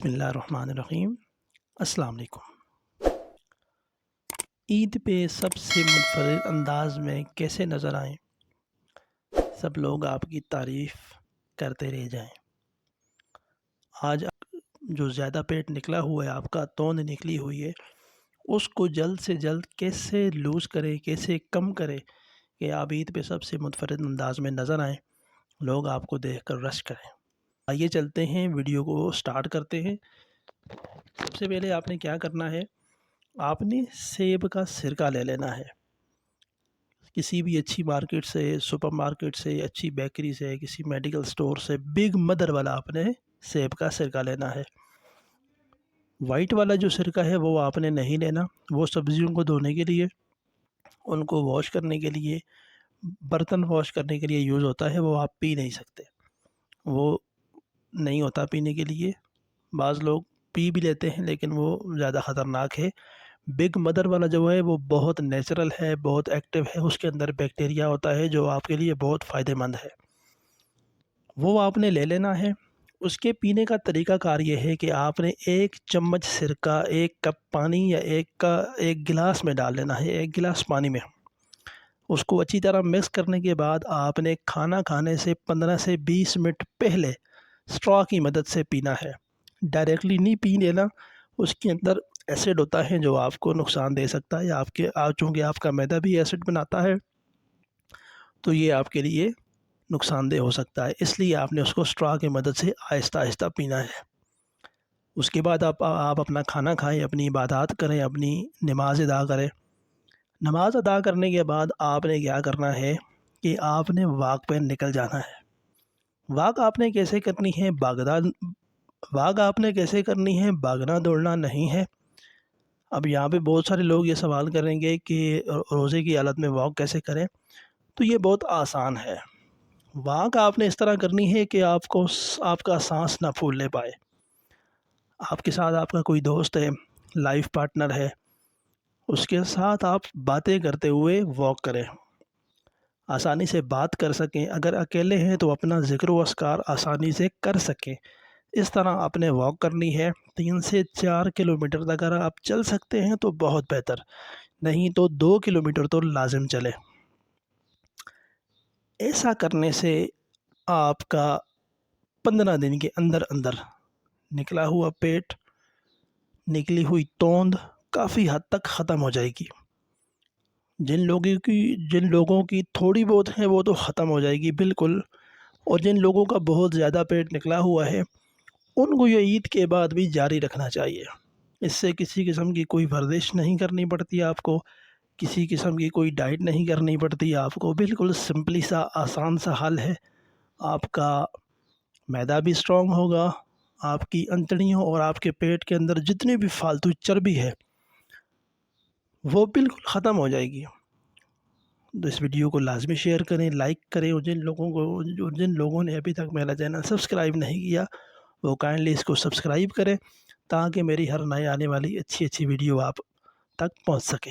बिस्मिल्लाहिर्रहमानिर्रहीम। अस्सलाम वालेकुम। ईद पे सबसे मुनफरिद अंदाज में कैसे नज़र आएँ, सब लोग आपकी तारीफ़ करते रह जाएं। आज जो ज़्यादा पेट निकला हुआ है, आपका तोंद निकली हुई है, उसको जल्द से जल्द कैसे लूज़ करें, कैसे कम करें कि आप ईद पे सबसे मुनफरिद अंदाज में नज़र आएँ, लोग आपको देख कर रश करें। आइए चलते हैं, वीडियो को स्टार्ट करते हैं। सबसे पहले आपने क्या करना है, आपने सेब का सिरका ले लेना है। किसी भी अच्छी मार्केट से, सुपर मार्केट से, अच्छी बेकरी से, किसी मेडिकल स्टोर से बिग मदर वाला आपने सेब का सिरका लेना है। वाइट वाला जो सिरका है वो आपने नहीं लेना। वो सब्जियों को धोने के लिए, उनको वॉश करने के लिए, बर्तन वॉश करने के लिए यूज़ होता है। वो आप पी नहीं सकते, वो नहीं होता पीने के लिए। बाज़ लोग पी भी लेते हैं लेकिन वो ज़्यादा ख़तरनाक है। बिग मदर वाला जो है वो बहुत नेचुरल है, बहुत एक्टिव है, उसके अंदर बैक्टीरिया होता है जो आपके लिए बहुत फ़ायदेमंद है। वो आपने ले लेना है। उसके पीने का तरीक़ाकार ये है कि आपने 1 चम्मच सिरका 1 कप पानी या 1 गिलास में डाल लेना है, 1 गिलास पानी में। उसको अच्छी तरह मिक्स करने के बाद आपने खाना खाने से 15 से 20 मिनट पहले स्ट्रॉ की मदद से पीना है। डायरेक्टली नहीं पी लेना, उसके अंदर एसिड होता है जो आपको नुकसान दे सकता है। चूँकि आपका मैदा भी एसिड बनाता है, तो ये आपके लिए नुकसानदेह हो सकता है। इसलिए आपने उसको स्ट्रॉ की मदद से आहिस्ता आहिस्ता पीना है। उसके बाद आप अपना खाना खाएं, अपनी इबादत करें, अपनी नमाज अदा करें। नमाज अदा करने के बाद आपने क्या करना है कि आपने वॉक पे निकल जाना है। वॉक आपने कैसे करनी है, वॉक आपने कैसे करनी है, भागना दौड़ना नहीं है। अब यहाँ पे बहुत सारे लोग ये सवाल करेंगे कि रोज़े की हालत में वॉक कैसे करें, तो ये बहुत आसान है। वॉक आपने इस तरह करनी है कि आपका सांस ना फूलने पाए। आपके साथ आपका कोई दोस्त है, लाइफ पार्टनर है, उसके साथ आप बातें करते हुए वॉक करें, आसानी से बात कर सकें। अगर अकेले हैं तो अपना ज़िक्र व अस्कार आसानी से कर सकें। इस तरह आपने वॉक करनी है। 3 से 4 किलोमीटर तक अगर आप चल सकते हैं तो बहुत बेहतर, नहीं तो 2 किलोमीटर तो लाजिम चलें। ऐसा करने से आपका 15 दिन के अंदर अंदर निकला हुआ पेट, निकली हुई तोंद काफ़ी हद तक ख़त्म हो जाएगी। जिन लोगों की थोड़ी बहुत है वो तो ख़त्म हो जाएगी बिल्कुल, और जिन लोगों का बहुत ज़्यादा पेट निकला हुआ है उनको ये ईद के बाद भी जारी रखना चाहिए। इससे किसी किस्म की कोई वर्जिश नहीं करनी पड़ती आपको, किसी किस्म की कोई डाइट नहीं करनी पड़ती आपको। बिल्कुल सिंपली सा आसान सा हल है। आपका मैदा भी स्ट्रॉन्ग होगा, आपकी अंतड़ियों और आपके पेट के अंदर जितनी भी फालतू चर्बी है वो बिल्कुल ख़त्म हो जाएगी। तो इस वीडियो को लाजमी शेयर करें, लाइक करें, और जिन लोगों ने अभी तक मेरा चैनल सब्सक्राइब नहीं किया वो काइंडली इसको सब्सक्राइब करें, ताकि मेरी हर नए आने वाली अच्छी अच्छी वीडियो आप तक पहुंच सके।